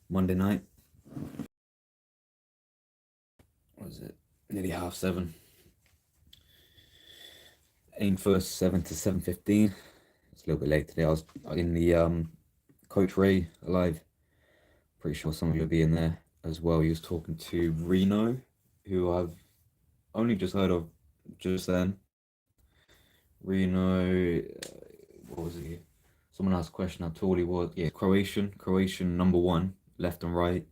Monday night. What was it? Nearly half seven. Aim for 7 to 7:15. It's a little bit late today. I was in the Coach Ray Alive. Pretty sure some of you will be in there as well. He was talking to Reno, who I've only just heard of just then. Reno, what was he? Someone asked a question how tall he was. Yeah, Croatian number one, left and right.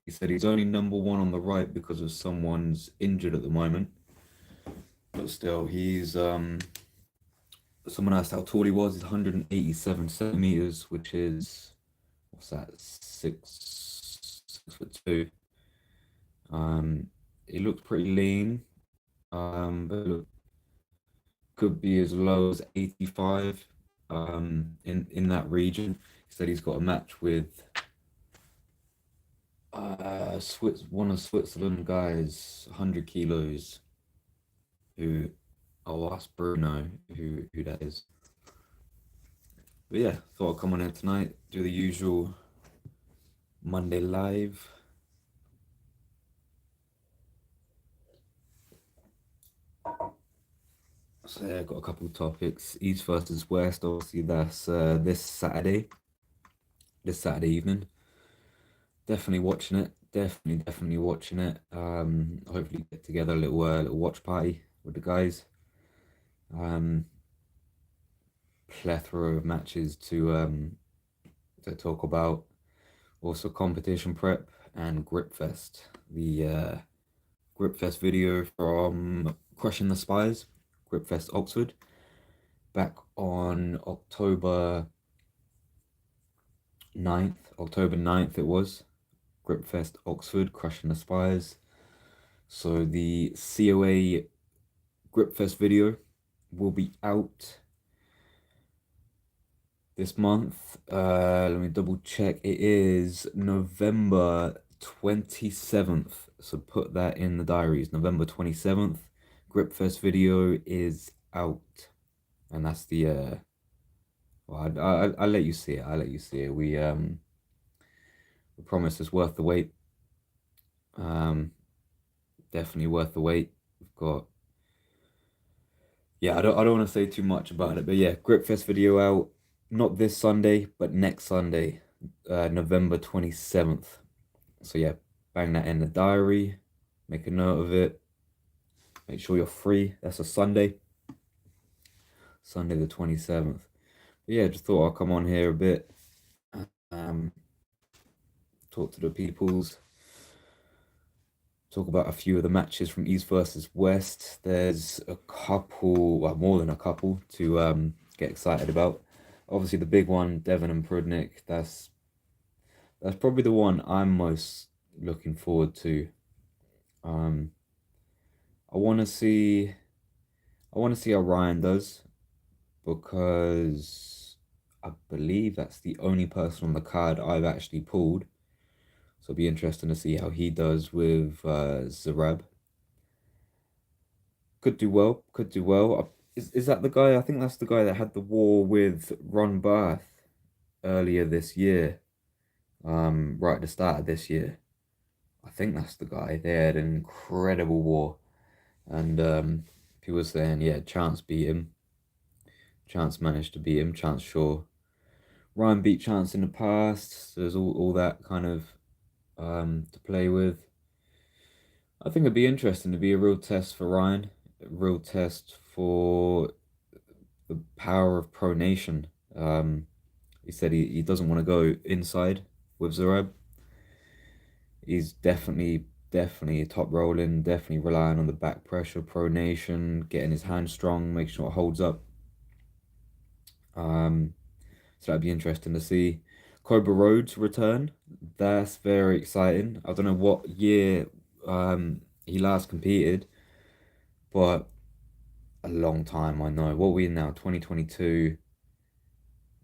He said he's only number one on the right because of someone's injured at the moment. But still, he's someone asked how tall he was. He's 187 centimeters, which is what's that? 6 foot two. Um, he looks pretty lean. But look, could be as low as 85. In that region. He said he's got a match with one of Switzerland guys, 100 kilos. Who I'll ask Bruno who that is. But yeah, thought I'd come on here tonight, do the usual Monday live. So yeah, I've got a couple of topics. East versus West, obviously that's this Saturday evening. Definitely watching it. Definitely watching it. Hopefully get together a little watch party with the guys. Um, Plethora of matches to talk about. Also competition prep and GripFest. The GripFest video from Crushing the Spies, GripFest Oxford, back on October 9th it was. GripFest Oxford, Crushing the Spies. So the COA GripFest video will be out this month. Let me double check. It is November 27th. So put that in the diaries. November 27th. GripFest video is out. And that's the well, I'll let you see it. I'll let you see it. We promise it's worth the wait. Definitely worth the wait. We've got yeah, I don't want to say too much about it, but yeah, GripFest video out not this Sunday, but next Sunday, November 27th. So yeah, bang that in the diary, make a note of it. Make sure you're free. That's a Sunday, Sunday the 27th. But yeah, just thought I'll come on here a bit, um, talk to the peoples, talk about a few of the matches from East versus West. There's a couple, well, more than a couple to get excited about. Obviously, the big one, Devon and Prudnik. That's probably the one I'm most looking forward to. Um, I want to see I want to see how Ryan does because I believe that's the only person on the card I've actually pulled. So it'll be interesting to see how he does with Zarab. Could do well. Could do well. Is that the guy? I think that's the guy that had the war with Ron Barth earlier this year. Right at the start of this year. I think that's the guy. They had an incredible war, and people were saying, yeah, Chance beat him. Chance managed to beat him. Chance sure. Ryan beat Chance in the past. So there's all that kind of to play with. I think it'd be interesting to be a real test for Ryan, a real test for the power of pronation. He said he doesn't want to go inside with Zareb. He's definitely a top rolling, definitely relying on the back pressure, pronation, getting his hand strong, make sure it holds up. So that'd be interesting to see. Cobra Rhodes return. That's very exciting. I don't know what year he last competed, but a long time I know. What are we in now? 2022.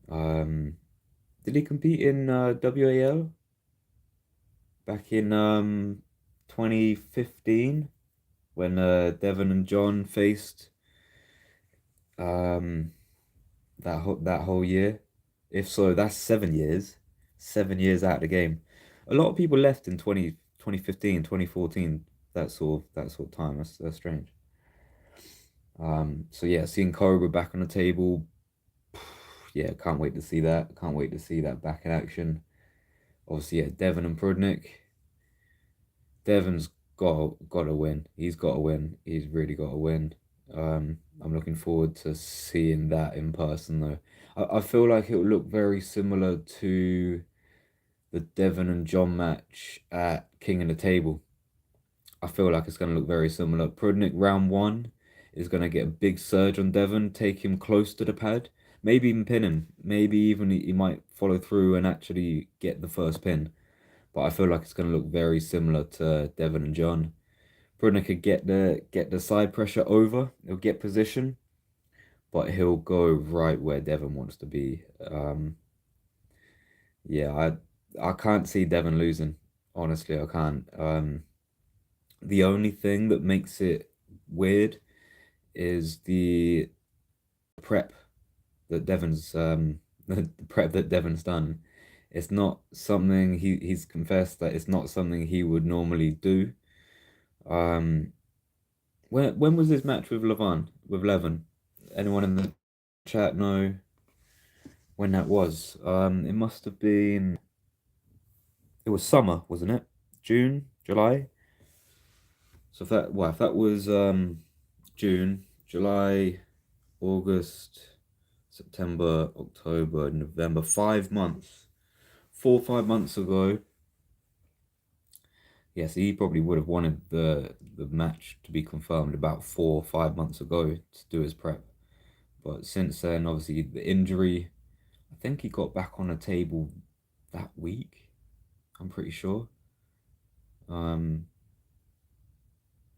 Um, did he compete in WAL back in 2015 when Devon and John faced um that whole year? If so, that's 7 years. 7 years out of the game. A lot of people left in 2015, 2014. That sort of time. That's strange. So yeah, seeing Cobra back on the table, yeah, can't wait to see that. Can't wait to see that back in action. Obviously, yeah, Devon and Prudnik. Devon's got to win. He's got to win. He's really got to win. I'm looking forward to seeing that in person though. I feel like it will look very similar to the Devon and John match at King of the Table. I feel like it's going to look very similar. Prudnik round one is going to get a big surge on Devon, take him close to the pad, maybe even pin him. Maybe even he might follow through and actually get the first pin. But I feel like it's going to look very similar to Devon and John. Prudnik could get the side pressure over. He'll get position, but he'll go right where Devon wants to be. Yeah, I can't see Devon losing. Honestly, I can't. The only thing that makes it weird is the prep that Devon's the prep that Devon's done. It's not something he's confessed that it's not something he would normally do. Um, when was his match with Levin? Anyone in the chat know when that was? It must have been. It was summer, wasn't it? June, July. So if that was June, July, August, September, October, November, 5 months, 4 or 5 months ago. Yes, he probably would have wanted the match to be confirmed about 4 or 5 months ago to do his prep. But since then, obviously the injury, I think he got back on the table that week. I'm pretty sure. Um,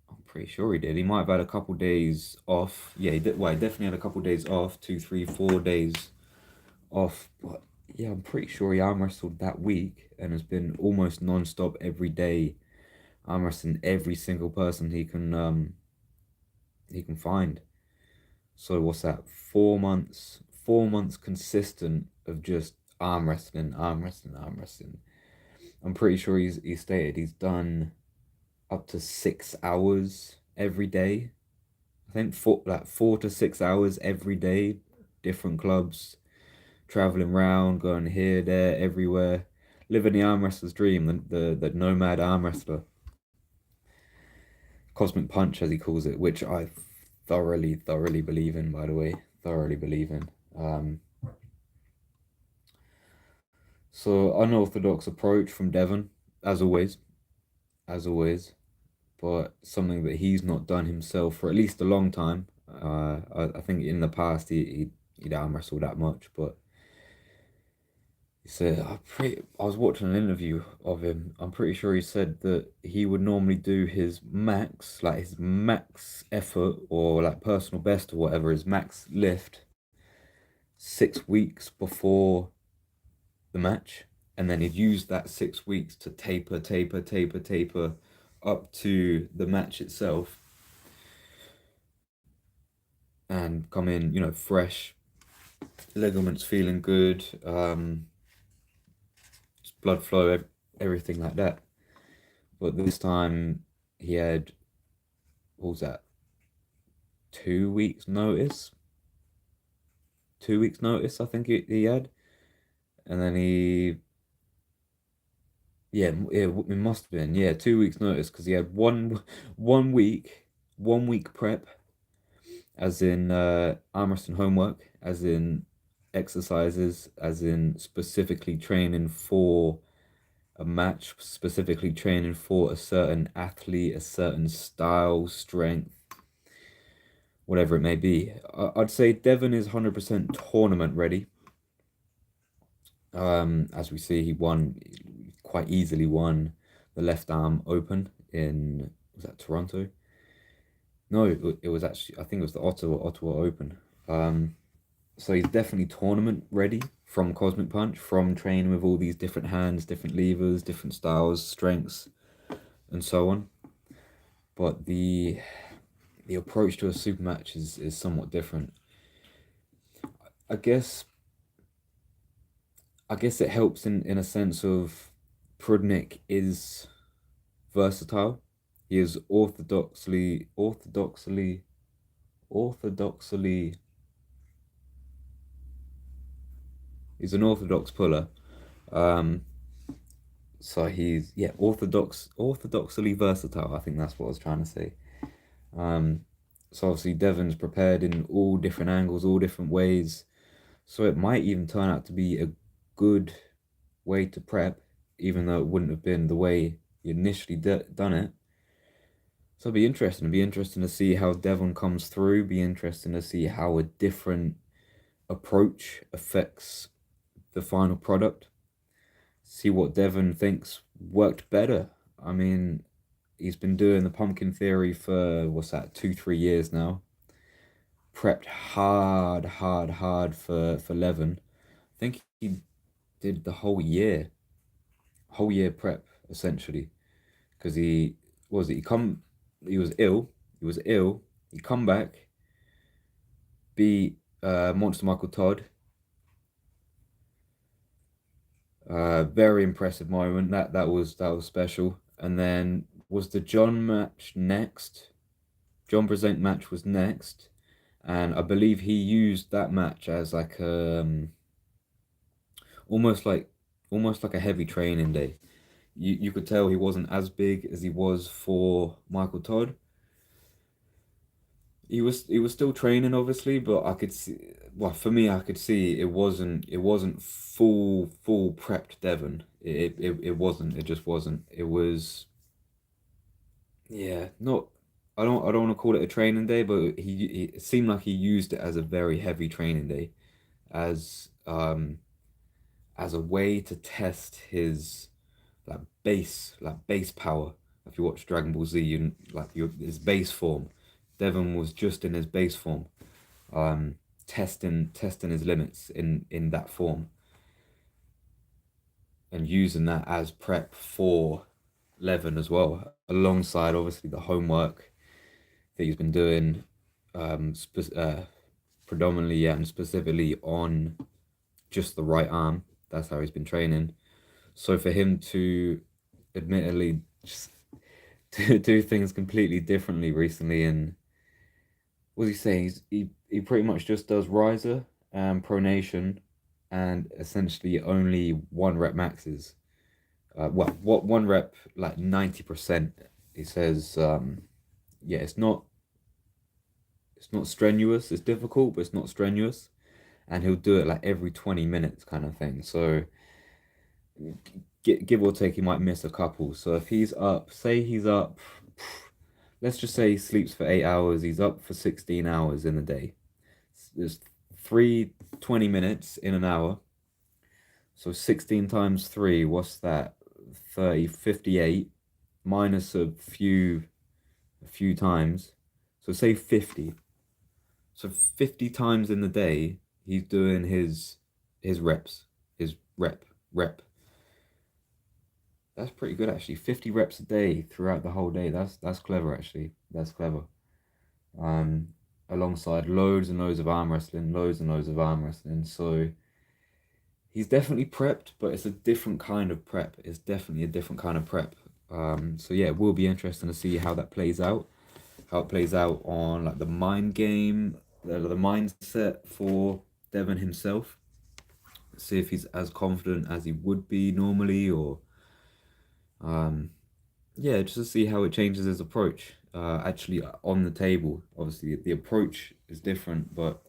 I'm pretty sure he did. He might have had a couple days off. Yeah, he did. Well, he definitely had a couple days off, 2, 3, 4 days off. But yeah, I'm pretty sure he arm wrestled that week and has been almost non-stop every day arm wrestling every single person he can find. So what's that? 4 months, 4 months consistent of just arm wrestling, arm wrestling, arm wrestling. I'm pretty sure he stated he's done up to 6 hours every day. I think 4 to 6 hours every day, different clubs, traveling around, going here, there, everywhere, living the arm wrestler's dream, the nomad arm wrestler, cosmic punch as he calls it, which I thoroughly believe in. By the way, thoroughly believe in. So unorthodox approach from Devon, as always, as always, but something that he's not done himself for at least a long time. I think in the past he'd arm wrestled that much, but he said I was watching an interview of him. I'm pretty sure he said that he would normally do his max, like his max effort or like personal best or whatever, his max lift 6 weeks before the match, and then he'd use that 6 weeks to taper up to the match itself and come in, fresh, ligaments feeling good, blood flow, everything like that. But this time he had, what was that, 2 weeks notice? 2 weeks notice, I think he had. And then it must have been, yeah, 2 weeks notice because he had one week, 1 week prep, as in arm wrestling homework, as in exercises, as in specifically training for a match, specifically training for a certain athlete, a certain style, strength, whatever it may be. I'd say Devon is 100% tournament ready. As we see, quite easily won the left arm open in, was that Toronto? No, it was actually, I think it was the Ottawa Open. So he's definitely tournament ready from Cosmic Punch, from training with all these different hands, different levers, different styles, strengths, and so on. But the approach to a super match is somewhat different. I guess I guess it helps in a sense of Prudnik is versatile. He is orthodoxly. He's an orthodox puller. Um, so he's yeah orthodoxly versatile. I think that's what I was trying to say. Um, so obviously Devon's prepared in all different angles, all different ways. So it might even turn out to be a good way to prep, even though it wouldn't have been the way you initially done it. So it'll be interesting. It'll be interesting to see how Devon comes through. Be interesting to see how a different approach affects the final product. See what Devon thinks worked better. I mean, he's been doing the pumpkin theory for what's that, 2, 3 years now. Prepped hard for Levin. I think he did the whole year prep essentially, because he was it, he come he was ill, he come back, beat Monster Michael Todd. Very impressive moment. That was special. And then was the John match next? John Present match was next, and I believe he used that match as like almost like almost like a heavy training day. You could tell he wasn't as big as he was for Michael Todd. He was still training obviously, but I could see, well, for me I could see it wasn't full prepped Devon. It wasn't. It just wasn't. It was, yeah, not, I don't want to call it a training day, but it seemed like he used it as a very heavy training day, as as a way to test his like base power. If you watch Dragon Ball Z, his base form. Devon was just in his base form, um, testing his limits in that form, and using that as prep for Levin as well, alongside obviously the homework that he's been doing, predominantly, yeah, and specifically on just the right arm. That's how he's been training. So for him to admittedly just to do things completely differently recently, and what was he saying? He pretty much just does riser and pronation, and essentially only one rep maxes. Well, what one rep, like 90%. He says, yeah, it's not strenuous. It's difficult, but it's not strenuous, and he'll do it like every 20 minutes kind of thing. So give or take, he might miss a couple. So if he's up, say he's up, let's just say he sleeps for 8 hours, he's up for 16 hours in a day. There's three 20 minutes in an hour. So 16 times 3, what's that? 30, 58, minus a few times. So say 50. So 50 times in the day, he's doing his reps, his rep. That's pretty good actually. 50 reps a day throughout the whole day. That's clever actually. That's clever. Um, Alongside loads and loads of arm wrestling, loads and loads of arm wrestling. So he's definitely prepped, but it's a different kind of prep. It's definitely a different kind of prep. So yeah, it will be interesting to see how that plays out. How it plays out on like the mind game, the mindset for Devon himself. See if he's as confident as he would be normally, or um, yeah, just to see how it changes his approach. Actually, on the table, obviously the approach is different, but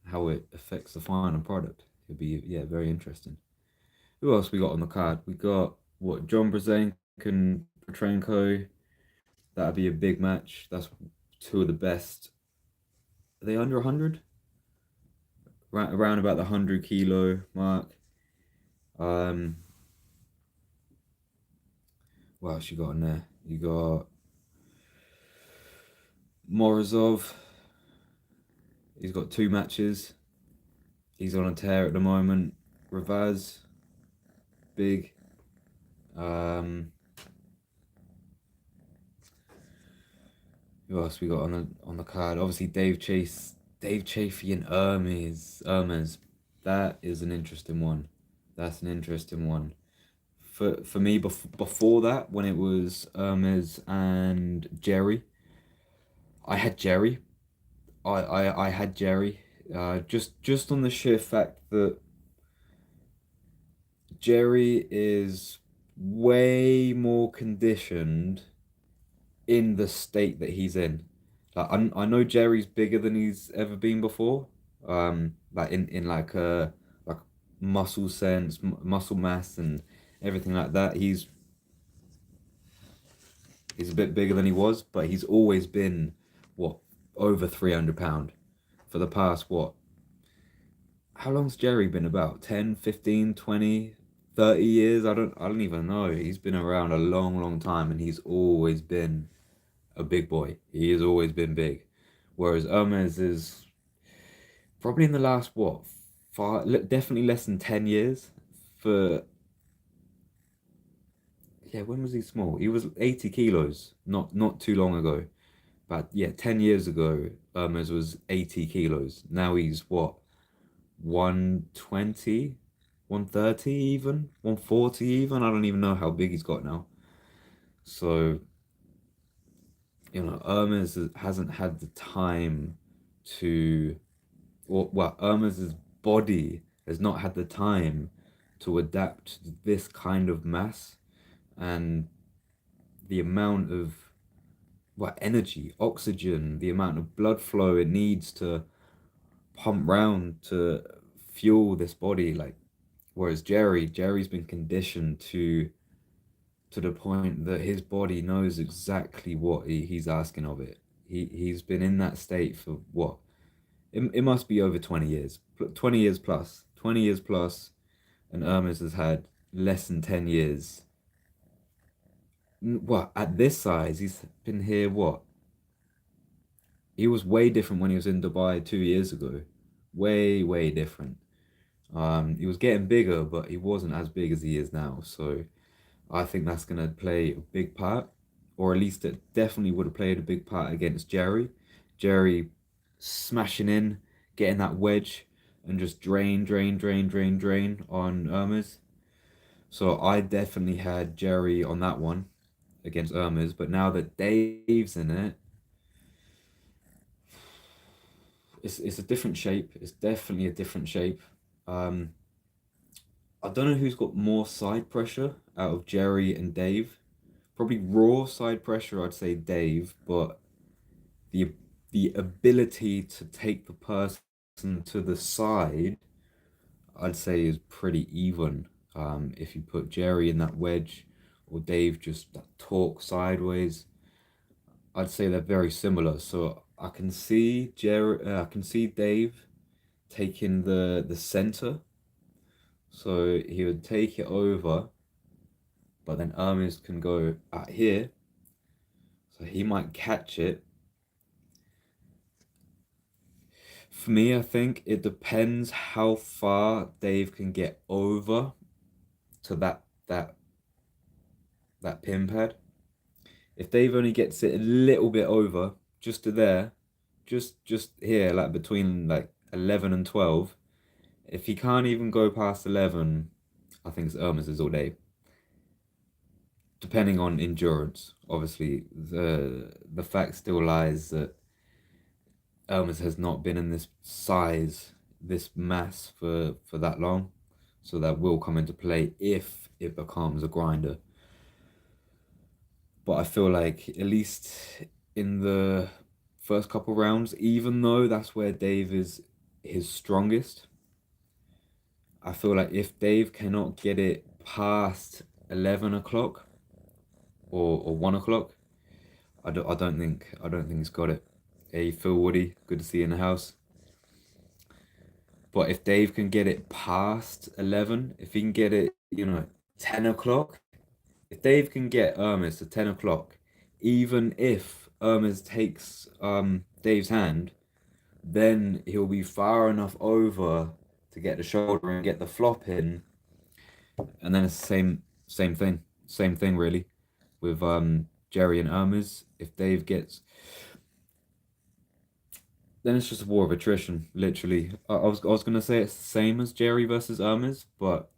how it affects the final product, it'd be, yeah, very interesting. Who else we got on the card? We got what, John Brzenk and Petrenko. That'd be a big match. That's two of the best. Are they under 100? Around about the 100 kilo mark. Um, what else you got in there? You got Morozov. He's got two matches. He's on a tear at the moment. Ravaz, big. Um, who else we got on the card? Obviously Dave Chafee and Hermes. That is an interesting one. That's an interesting one. For me, before that, when it was Hermes and Jerry, I had Jerry. I had Jerry. Just on the sheer fact that Jerry is way more conditioned in the state that he's in. Like I know Jerry's bigger than he's ever been before. Like in like muscle sense, muscle mass, and everything like that. He's a bit bigger than he was, but he's always been what over 300 pound for the past what? How long's Jerry been about? 10, 15, 20, 30 years? I don't even know. He's been around a long time and he's always been a big boy. He has always been big. Whereas Hermes is probably in the last what, definitely less than 10 years. For yeah, when was he small? He was 80 kilos not too long ago. But yeah, 10 years ago, Hermes was 80 kilos. Now he's what, 120, 130 even, 140 even. I don't even know how big he's got now. So, Hermes hasn't had the time to, or well, Irma's body has not had the time to adapt to this kind of mass and the amount of energy, oxygen, the amount of blood flow it needs to pump round to fuel this body. Like, whereas Jerry's been conditioned to the point that his body knows exactly what he's asking of it. He's been in that state for what? It must be over 20 years. 20 years plus. 20 years plus, and Hermes has had less than 10 years. What, at this size, he's been here what? He was way different when he was in Dubai 2 years ago. Way different. He was getting bigger, but he wasn't as big as he is now. So I think that's gonna play a big part, or at least it definitely would have played a big part against Jerry. Jerry smashing in, getting that wedge, and just drain on Hermes. So I definitely had Jerry on that one against Hermes, but now that Dave's in it, it's a different shape. It's definitely a different shape. Um, I don't know who's got more side pressure out of Jerry and Dave. Probably raw side pressure, I'd say Dave, but the the ability to take the person to the side, I'd say is pretty even. If you put Jerry in that wedge or Dave just that talk sideways, I'd say they're very similar. So I can see Dave taking the center. So he would take it over, but then Hermes can go out here. So he might catch it. For me, I think it depends how far Dave can get over to that pin pad. If Dave only gets it a little bit over, just to there, just here, like between like 11 and 12, if he can't even go past 11, I think it's Hermes all day. Depending on endurance, obviously, the fact still lies that Hermes has not been in this size, this mass for that long. So that will come into play if it becomes a grinder. But I feel like at least in the first couple rounds, even though that's where Dave is his strongest, I feel like if Dave cannot get it past 11 o'clock or 1 o'clock, I don't think he's got it. Hey Phil Woody, good to see you in the house. But if Dave can get it past 11, if he can get it, 10 o'clock, if Dave can get Hermes to 10 o'clock, even if Hermes takes Dave's hand, then he'll be far enough over to get the shoulder and get the flop in. And then it's the same thing. Same thing really with Jerry and Hermes. If Dave gets, then it's just a war of attrition, literally. I was gonna say it's the same as Jerry versus Hermes, but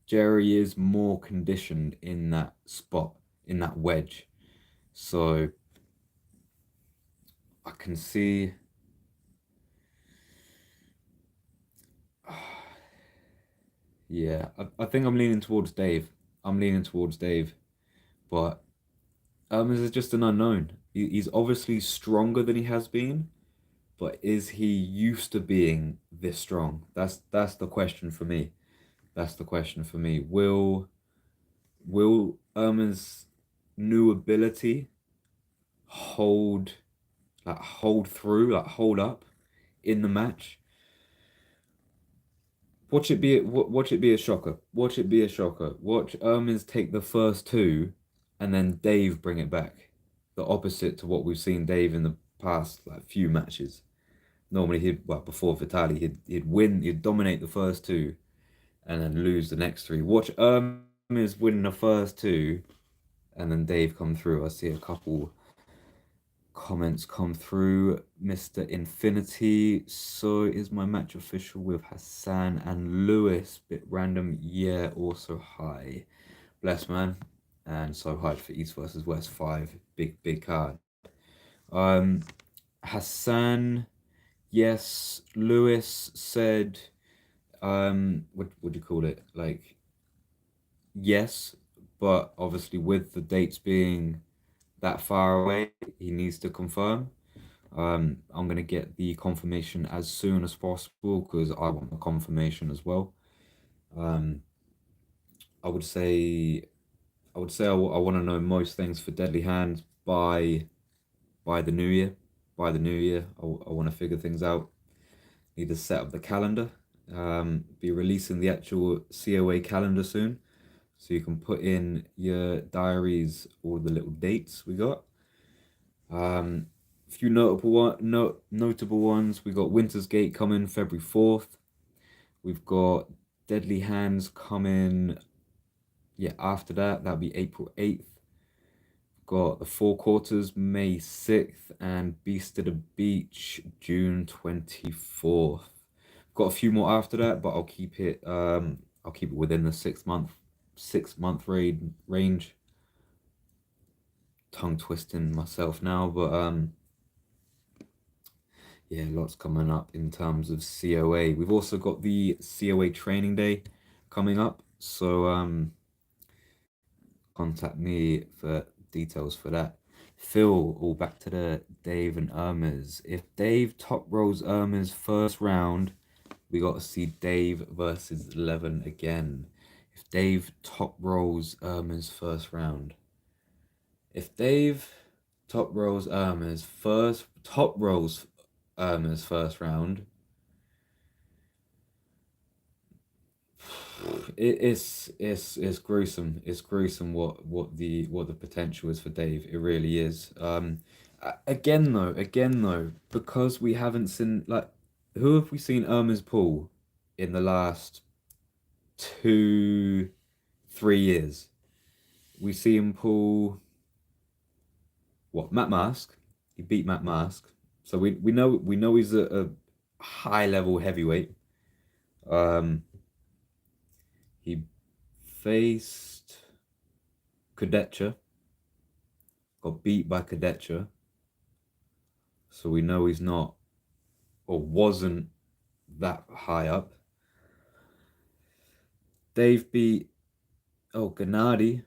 Jerry is more conditioned in that spot, in that wedge. So I can see. Yeah, I think I'm leaning towards Dave. I'm leaning towards Dave, but this is just an unknown. He's obviously stronger than he has been, but is he used to being this strong? That's the question for me. That's the question for me. Will Irma's new ability hold hold through, hold up in the match? Watch it be a shocker. Watch it be a shocker. Watch Ermins take the first two, and then Dave bring it back. The opposite to what we've seen Dave in the past few matches. Normally before Vitali he'd dominate the first two and then lose the next three. Watch Ermins win the first two, and then Dave come through. I see a couple comments come through. Mr. Infinity. So is my match official with Hassan and Lewis? Bit random. Yeah, also high. Bless man. And so high for East versus West 5. Big card. Um Hassan, yes. Lewis said what do you call it? Like yes, but obviously with the dates being that far away, he needs to confirm. I'm gonna get the confirmation as soon as possible because I want the confirmation as well. Um, I would say I want to know most things for Deadly Hands by the new year. By the new year, I want to figure things out. Need to set up the calendar. Be releasing the actual COA calendar soon, so you can put in your diaries all the little dates we got. A few notable ones. We got Winter's Gate coming February 4th. We've got Deadly Hands coming, yeah, after that. That'll be April 8th. Got the Four Quarters May 6th and Beast of the Beach June 24th. Got a few more after that, but I'll keep it within the 6 month range. Tongue twisting myself now, but yeah, lots coming up in terms of COA. We've also got the COA training day coming up, so contact me for details for that. Phil, all back to the Dave and Irma's. If Dave top rolls Irma's first round, we got to see Dave versus 11 again. If Dave top rolls Irma's first round. If Dave top rolls Irma's first round, it's gruesome. It's gruesome what the potential is for Dave. It really is. Again though, because we haven't seen who have we seen Irma's pool in the last 2, 3 years? We see him pull what, Matt Mask. He beat Matt Mask. So we know he's a high level heavyweight. Um he faced Kadecha, got beat by Kadecha. So we know he's not or wasn't that high up. Dave beat Gennady.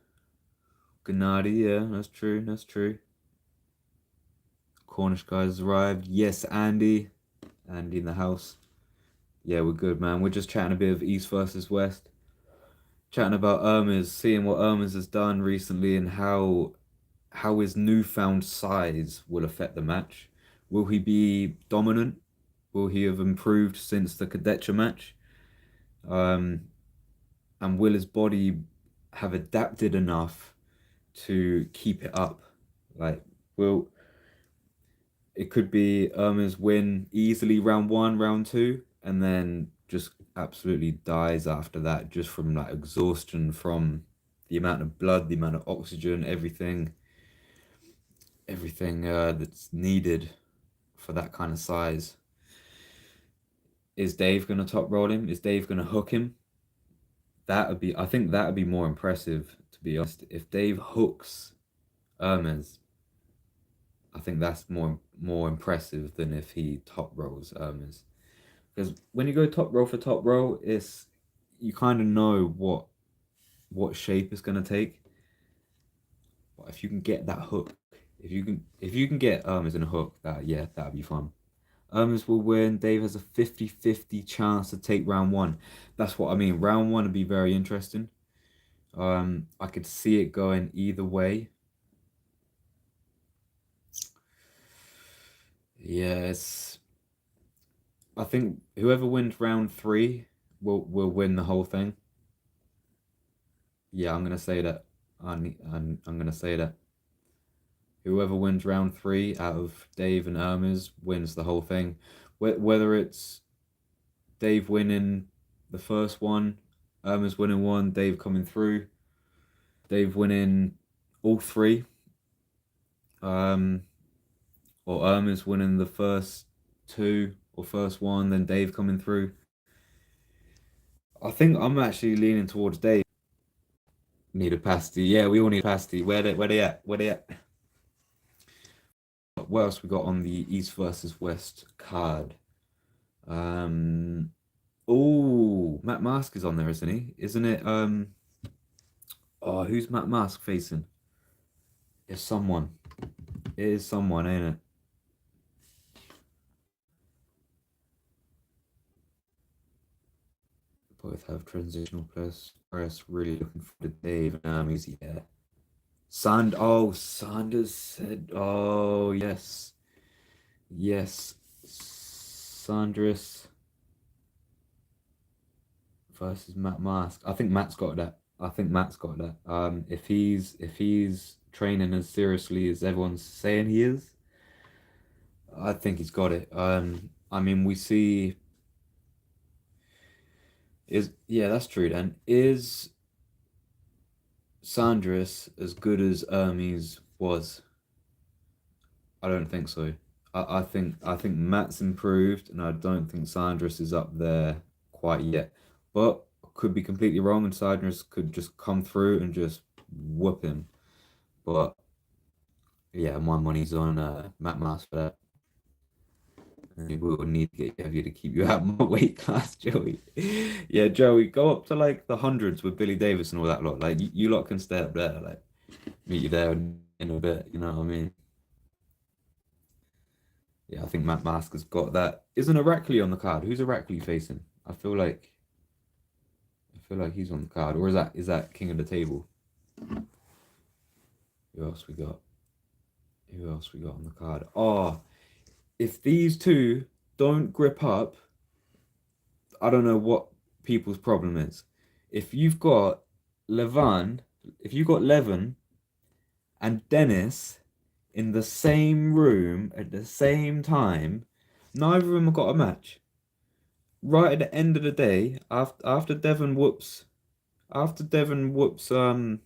Gennady, yeah, that's true. That's true. Cornish guys arrived. Yes, Andy. Andy in the house. Yeah, we're good, man. We're just chatting a bit of East versus West. Chatting about Ermes, seeing what Ermes has done recently and how his newfound size will affect the match. Will he be dominant? Will he have improved since the Kadecha match? Um, and will his body have adapted enough to keep it up? Like, will it could be Irma's win easily round one, round two, and then just absolutely dies after that, just from like exhaustion from the amount of blood, the amount of oxygen, everything that's needed for that kind of size. Is Dave gonna top roll him? Is Dave gonna hook him? I think that would be more impressive, to be honest. If Dave hooks Hermes, I think that's more impressive than if he top rolls Hermes. Because when you go top roll for top roll, it's you kind of know what shape it's gonna take. But if you can get that hook, if you can get Hermes in a hook, that yeah, that'd be fun. Hermes will win. Dave has a 50-50 chance to take round one. That's what I mean. Round one would be very interesting. I could see it going either way. Yes, I think whoever wins round three will win the whole thing. Yeah, I'm gonna say that. I'm gonna say that. Whoever wins round three out of Dave and Hermes wins the whole thing. Whether it's Dave winning the first one, Hermes winning one, Dave coming through, Dave winning all three, um, or Hermes winning the first two or first one, then Dave coming through. I think I'm actually leaning towards Dave. Need a pasty. Yeah, we all need a pasty. Where they at? Where they at? What else we got on the East versus West card? Um, oh, Matt Mask is on there, isn't he? Isn't it? Oh, who's Matt Mask facing? It's someone. It is someone, ain't it? Both have transitional press. Really looking for the Dave and Armies. Yeah. Sanders said. Oh yes, yes. Sanders versus Matt Mask. I think Matt's got that. I think Matt's got that. If he's training as seriously as everyone's saying he is, I think he's got it. I mean, we see is yeah, that's true. Then is Sandris as good as Hermes was? I don't think so. I think Matt's improved, and I don't think Sandris is up there quite yet. But could be completely wrong, and Sandris could just come through and just whoop him. But yeah, my money's on Matt Mars for that. We will need to get heavier to keep you out of my weight class, Joey. Yeah, Joey, go up to like the hundreds with Billy Davis and all that lot. Like you lot can stay up there. Like meet you there in a bit. You know what I mean? Yeah, I think Matt Mask has got that. Isn't Irakli on the card? Who's Irakli facing? I feel like he's on the card, or is that King of the Table? Who else we got? Who else we got on the card? Oh, if these two don't grip up, I don't know what people's problem is. If you've got Levan, if you've got Levin and Dennis in the same room at the same time, neither of them have got a match. Right at the end of the day, after Devon whoops Prudnik,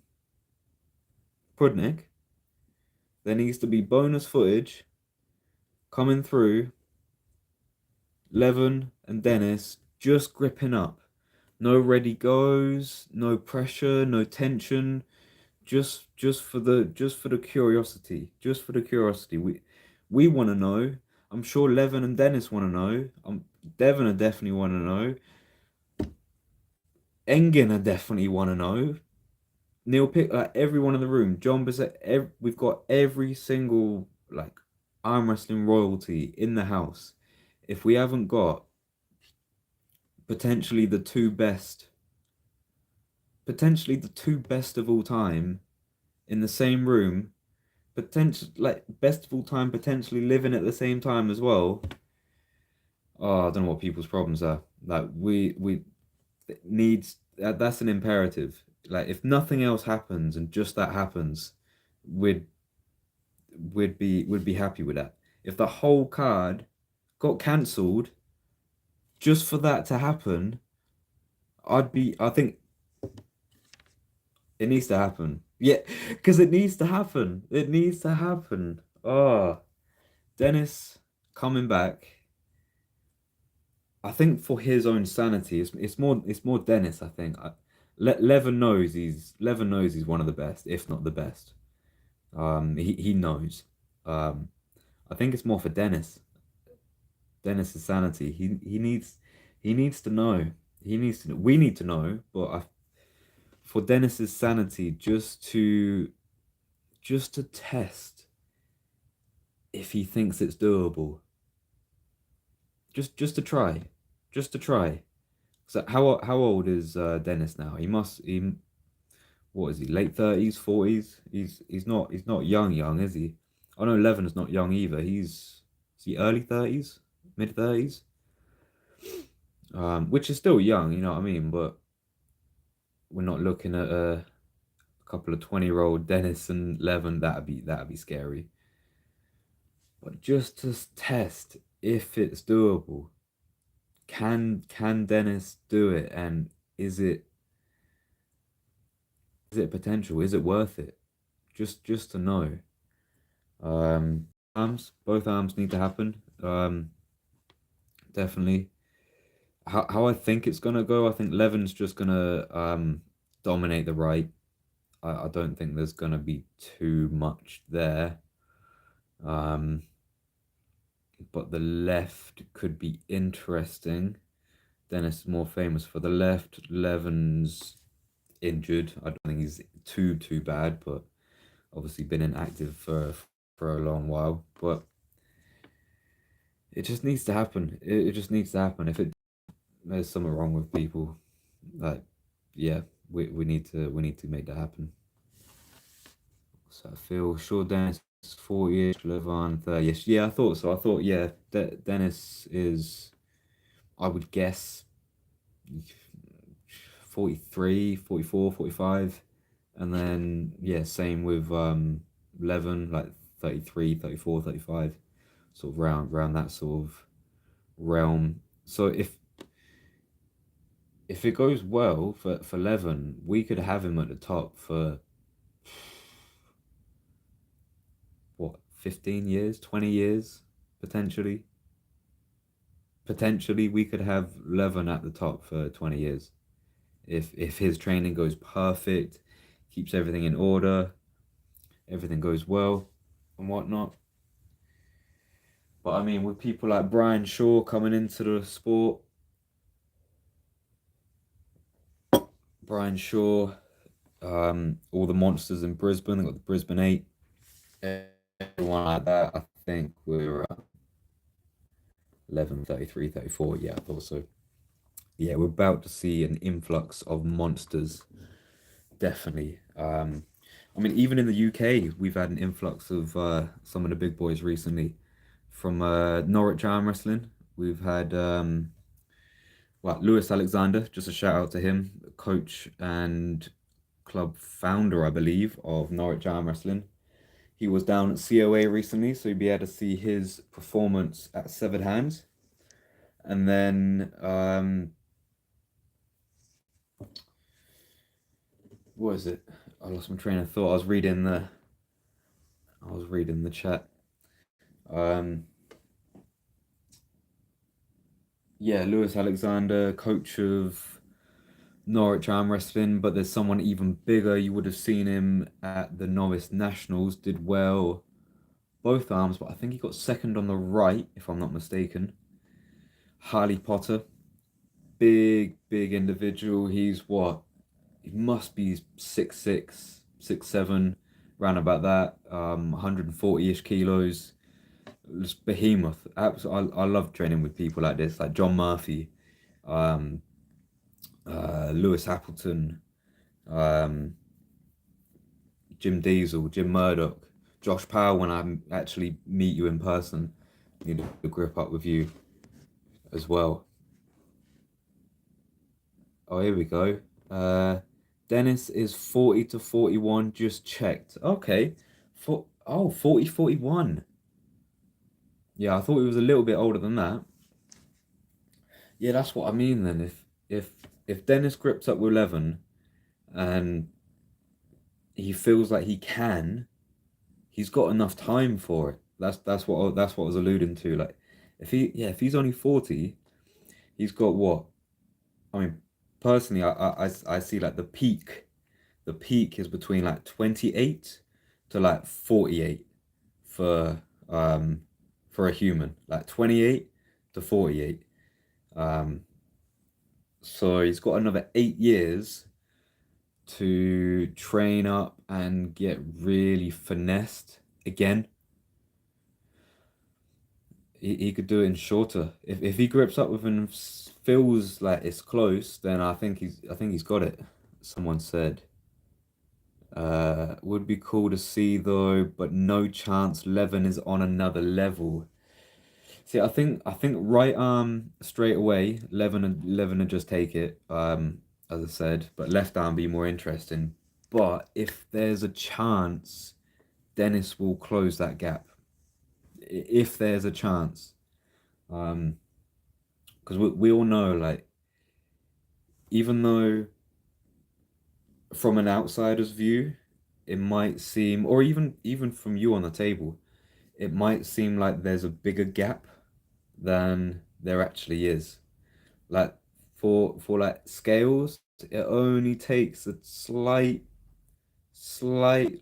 there needs to be bonus footage coming through Levin and Dennis just gripping up. No ready goes, no pressure, no tension. Just for the curiosity. Just for the curiosity. We want to know. I'm sure Levin and Dennis want to know. Devon I definitely want to know. Engin I definitely want to know. Neil Pick, like everyone in the room. John Bissett. We've got every single like arm wrestling royalty in the house. If we haven't got potentially the two best, potentially the two best of all time in the same room, potential like best of all time, potentially living at the same time as well. Oh, I don't know what people's problems are. Like we needs that's an imperative. Like if nothing else happens and just that happens, we'd we'd be happy with that. If the whole card got cancelled just for that to happen, I think it needs to happen. Yeah, because it needs to happen. It needs to happen. Oh, Dennis coming back. I think for his own sanity, it's more Dennis. I think Levin knows he's one of the best, if not the best. He knows. Um, I think it's more for Dennis. Dennis's sanity. He needs to know. He needs to. We need to know, but for Dennis's sanity, just to test if he thinks it's doable. Just to try, just to try. So how old is Dennis now? He what is he? Late 30s, 40s? He's not young, is he? I know Levin's not young either. Is he early 30s, mid 30s? Which is still young, you know what I mean? But we're not looking at a couple of 20-year-old Dennis and Levin. That'd be scary. But just to test if it's doable, can Dennis do it? And is it is it potential? Is it worth it? Just to know. Both arms need to happen. Definitely. How I think it's gonna go, I think Levin's just gonna dominate the right. I don't think there's gonna be too much there. Um, but the left could be interesting. Dennis is more famous for the left. Levin's injured. I don't think he's too bad, but obviously been inactive for a long while. But it just needs to happen. It just needs to happen. If it there's something wrong with people, like yeah, we need to make that happen. So I feel sure Dennis is 40ish, Levan 30ish. Yeah, I thought so. I thought yeah, Dennis is I would guess 43, 44, 45. And then yeah, same with Levin, like 33, 34, 35, sort of round that sort of realm. So if it goes well for Levin, we could have him at the top for what, 15 years, 20 years, potentially. Potentially we could have Levin at the top for 20 years. If his training goes perfect, keeps everything in order, everything goes well and whatnot. But I mean, with people like Brian Shaw coming into the sport, Brian Shaw, all the monsters in Brisbane, they got the Brisbane 8, everyone like that, I think we're 11, 33, 34. Yeah, I thought so. Yeah, we're about to see an influx of monsters, definitely. I mean, even in the UK, we've had an influx of some of the big boys recently. From Norwich Arm Wrestling, we've had well, Lewis Alexander, just a shout out to him, coach and club founder, I believe, of Norwich Arm Wrestling. He was down at COA recently, so you'll be able to see his performance at Severed Hands. And then, what is it? I lost my train of thought. I was reading the chat. Um, yeah, Lewis Alexander, coach of Norwich Arm Wrestling, but there's someone even bigger. You would have seen him at the Novice Nationals, did well both arms, but I think he got second on the right, if I'm not mistaken. Harley Potter, big individual. He's what? He must be 6'6", 6'7", round about that. 140-ish kilos. Just behemoth. I love training with people like this, like John Murphy, um, Lewis Appleton, um, Jim Diesel, Jim Murdoch, Josh Powell. When I actually meet you in person, need to grip up with you as well. Oh, here we go. Uh, Dennis is 40 to 41, just checked. Okay. 40, 41. Yeah, I thought he was a little bit older than that. Yeah, that's what I mean then. If Dennis grips up with 11 and he feels like he can, he's got enough time for it. That's what I was alluding to. Like if he's only 40, he's got what? I mean, personally, I see like the peak is between like 28 to like 48 for for a human, like 28 to 48. Um, so he's got another 8 years to train up and get really finessed again. He could do it in shorter. If he grips up with and feels like it's close, then I think he's got it. Someone said. Would be cool to see though, but no chance Levin is on another level. See, I think right arm straight away, Levin would just take it. As I said, but left arm be more interesting. But if there's a chance, Dennis will close that gap. If there's a chance. Um, because we all know, like, even though from an outsider's view, it might seem, or even from you on the table, it might seem like there's a bigger gap than there actually is. Like for like scales, it only takes a slight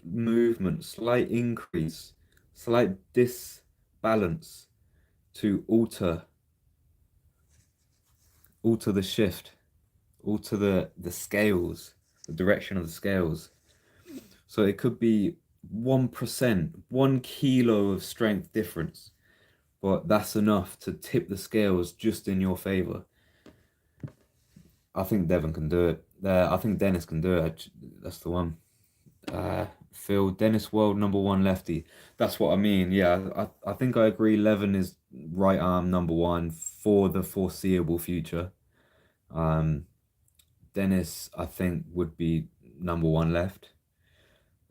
movement, slight increase, slight disbalance to alter the shift, alter the scales, the direction of the scales. So it could be 1%, 1 kilo of strength difference, but that's enough to tip the scales just in your favor. I think Devon can do it. I think Dennis can do it. That's the one. Phil, Dennis World number one lefty. That's what I mean. Yeah, I think I agree. Levin is right arm number one for the foreseeable future. Um, Dennis, I think, would be number one left.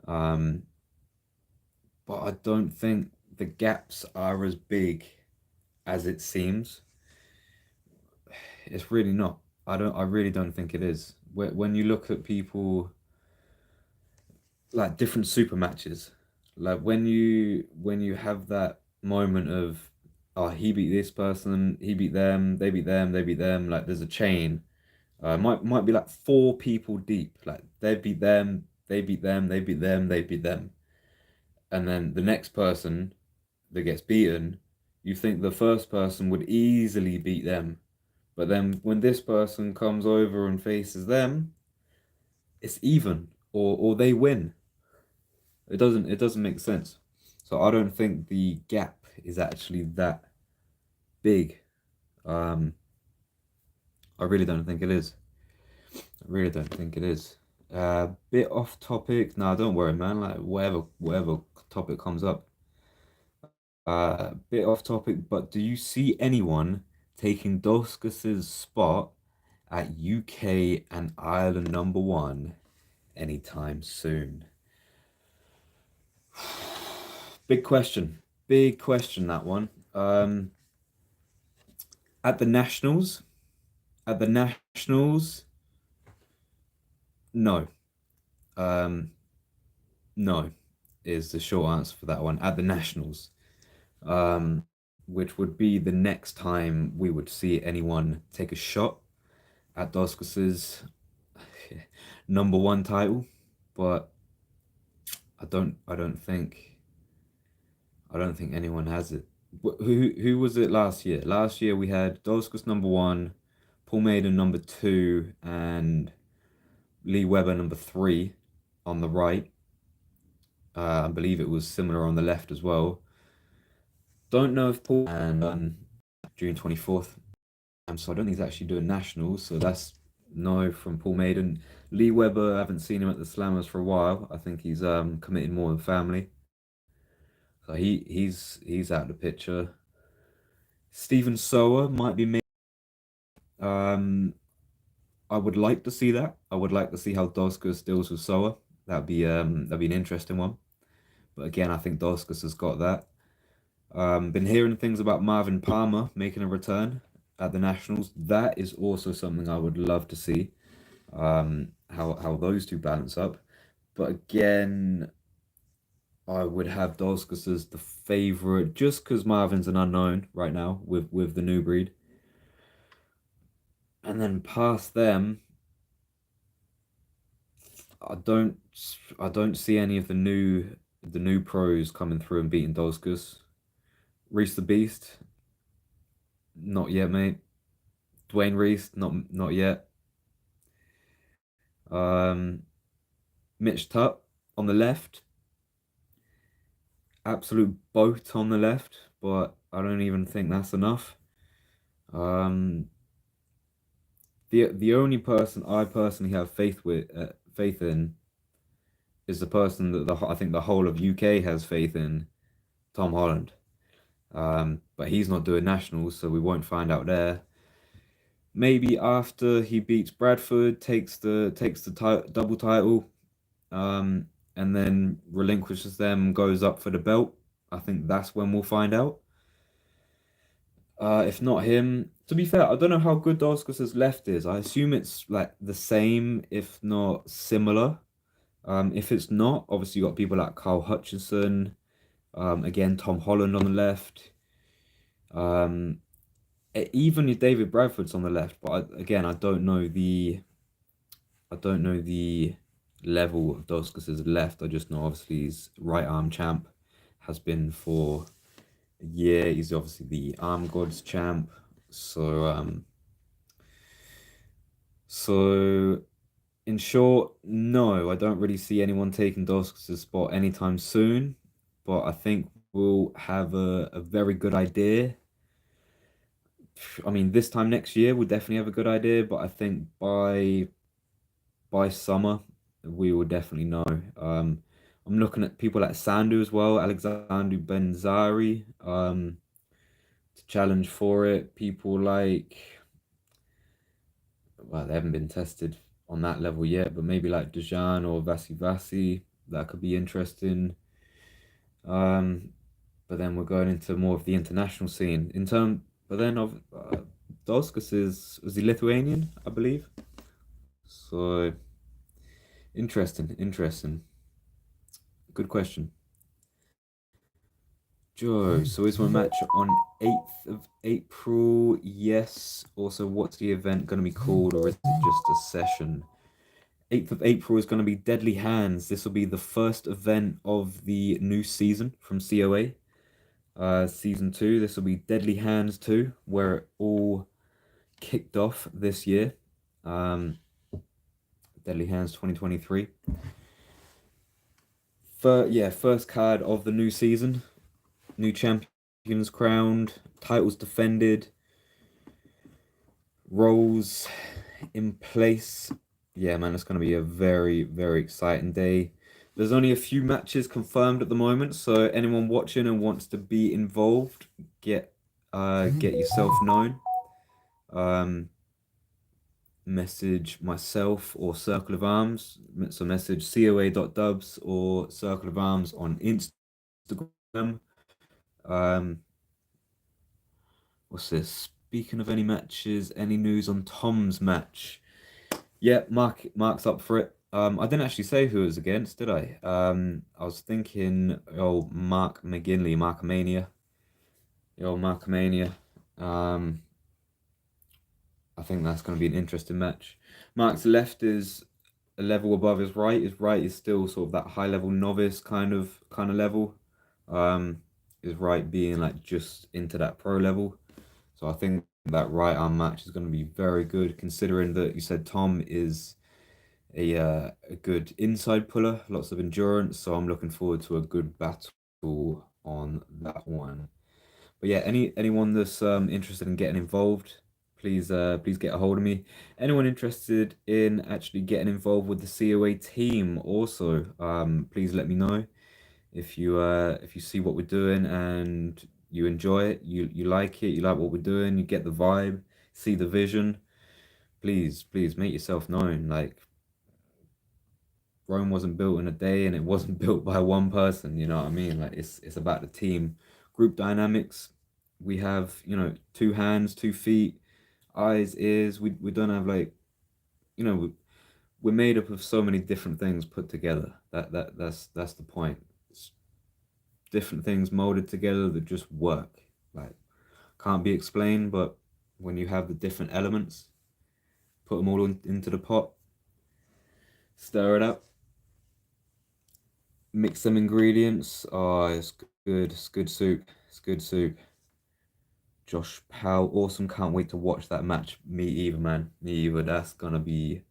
Um, but I don't think the gaps are as big as it seems. It's really not. I really don't think it is. When you look at people like different super matches, like when you have that moment of, oh, he beat this person, he beat them, they beat them, they beat them. Like there's a chain. Might be like four people deep. Like they beat them, they beat them, they beat them, they beat them, and then the next person that gets beaten, you think the first person would easily beat them. But then when this person comes over and faces them, it's even or they win. It doesn't make sense. So I don't think the gap is actually that big. Um, I really don't think it is. I really don't think it is. Bit off topic. No, don't worry, man. Like whatever topic comes up. Bit off topic, but do you see anyone taking Doscas's spot at UK and Ireland number one anytime soon? Big question. Big question, that one. At the Nationals, at the Nationals, no. Um, no is the short answer for that one. At the Nationals, um, which would be the next time we would see anyone take a shot at Doscas's number one title. But I don't think anyone has it. Who was it last year? Last year we had Doscas number one, Paul Maiden number two, and Lee Webber number three on the right. I believe it was similar on the left as well. Don't know if Paul and June 24th. So I don't think he's actually doing nationals. So that's no from Paul Maiden. Lee Webber, I haven't seen him at the Slammers for a while. I think he's committed more than family. So he's out of the picture. Stephen Sower might be made. Um, I would like to see that. I would like to see how Doscas deals with Sower. That'd be an interesting one. But again, I think Doscas has got that. Been hearing things about Marvin Palmer making a return at the Nationals. That is also something I would love to see. How those two balance up. But again, I would have Doscas as the favorite just because Marvin's an unknown right now with the new breed. And then past them. I don't I don't see any of the new pros coming through and beating Dolskus. Reese the Beast, not yet, mate. Dwayne Reese, not yet. Um, Mitch Tutt on the left, absolute boat on the left, but I don't even think that's enough. Um, the only person I personally have faith in is the person that I think the whole of UK has faith in, Tom Holland. But he's not doing nationals, so we won't find out there. Maybe after he beats Bradford, takes the double title, um, and then relinquishes them, goes up for the belt. I think that's when we'll find out. If not him, to be fair, I don't know how good Damascus's left is. I assume it's like the same, if not similar. If it's not, obviously you got people like Carl Hutchinson, again Tom Holland on the left. Um, Even your David Bradford's on the left, but again, I don't know the level of Damascus's left. I just know obviously he's right arm champ, has been for a year. He's obviously the arm gods champ. So so in short, no, I don't really see anyone taking Damascus's spot anytime soon. But I think we'll have a very good idea. I mean, this time next year we'll definitely have a good idea, but I think by summer we will definitely know. I'm looking at people like Sandu as well, Alexander Benzari, to challenge for it. People like, well, they haven't been tested on that level yet, but maybe like Dejan or Vasi, that could be interesting. Um, but then we're going into more of the international scene in term. But then of Dolskus is he Lithuanian, I believe. So interesting. Good question. Joe, so is my match on 8th of April? Yes. Also, what's the event going to be called, or is it just a session? 8th of April is going to be Deadly Hands. This will be the first event of the new season from COA. Season 2. This will be Deadly Hands 2, where it all kicked off this year. Deadly Hands 2023. First card of the new season. New champions crowned, titles defended, roles in place. Yeah, man, it's going to be a very exciting day. There's only a few matches confirmed at the moment, so anyone watching and wants to be involved, get yourself known. Um, Message myself or Circle of Arms. So message coa.dubs or Circle of Arms on Instagram. Um, what's this? Speaking of any matches, any news on Tom's match? Yeah, Mark's up for it. I didn't actually say who it was against, did I? I was thinking, oh, Mark McGinley, Markomania. Yo, Markomania. Um, I think that's going to be an interesting match. Mark's left is a level above his right. His right is still sort of that high level novice kind of level. His right being like just into that pro level. So I think that right arm match is going to be very good, considering that you said Tom is a good inside puller, lots of endurance. So I'm looking forward to a good battle on that one. But yeah, anyone that's interested in getting involved, please get a hold of me. Anyone interested in actually getting involved with the COA team, also, please let me know if you see what we're doing and you enjoy it, you like it, you like what we're doing, you get the vibe, see the vision. Please make yourself known. Like, Rome wasn't built in a day, and it wasn't built by one person. You know what I mean? Like, it's about the team, group dynamics. We have, two hands, 2 feet, eyes, ears. We don't have like, you know, we're made up of so many different things put together. That's the point. It's different things molded together that just work. Like, can't be explained, but when you have the different elements, put them all into the pot, stir it up. Mix some ingredients. Oh, it's good. It's good soup. It's good soup. Josh Powell, awesome. Can't wait to watch that match. Me either, man. Me either. That's gonna be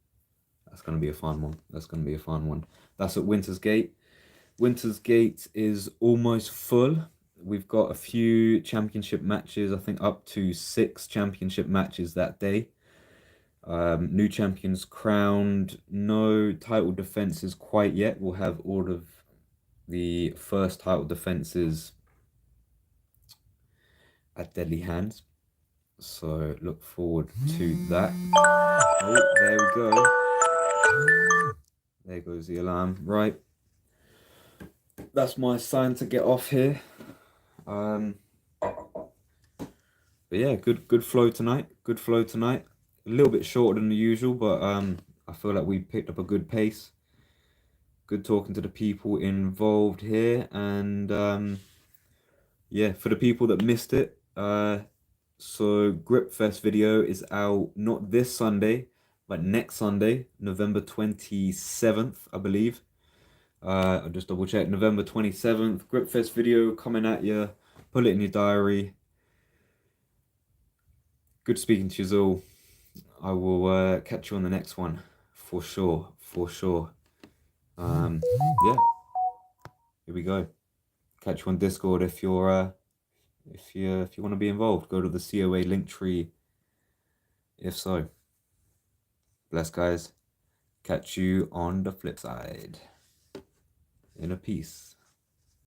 a fun one. That's gonna be a fun one. That's at Winter's Gate. Winter's Gate is almost full. We've got a few championship matches. I think up to 6 championship matches that day. New champions crowned. No title defenses quite yet. We'll have all of the first title defenses at Deadly Hands. So look forward to that. Oh, there we go. There goes the alarm. Right. That's my sign to get off here. Um, but yeah, good flow tonight. Good flow tonight. A little bit shorter than the usual, but I feel like we picked up a good pace. Good talking to the people involved here, and yeah, for the people that missed it, so GripFest video is out not this Sunday, but next Sunday, November 27th, I believe. I'll just double check. November 27th, GripFest video coming at you. Put it in your diary. Good speaking to you all. I will catch you on the next one for sure. For sure. Yeah, here we go. Catch you on Discord if you want to be involved. Go to the COA link tree. If so, bless guys. Catch you on the flip side. In a peace.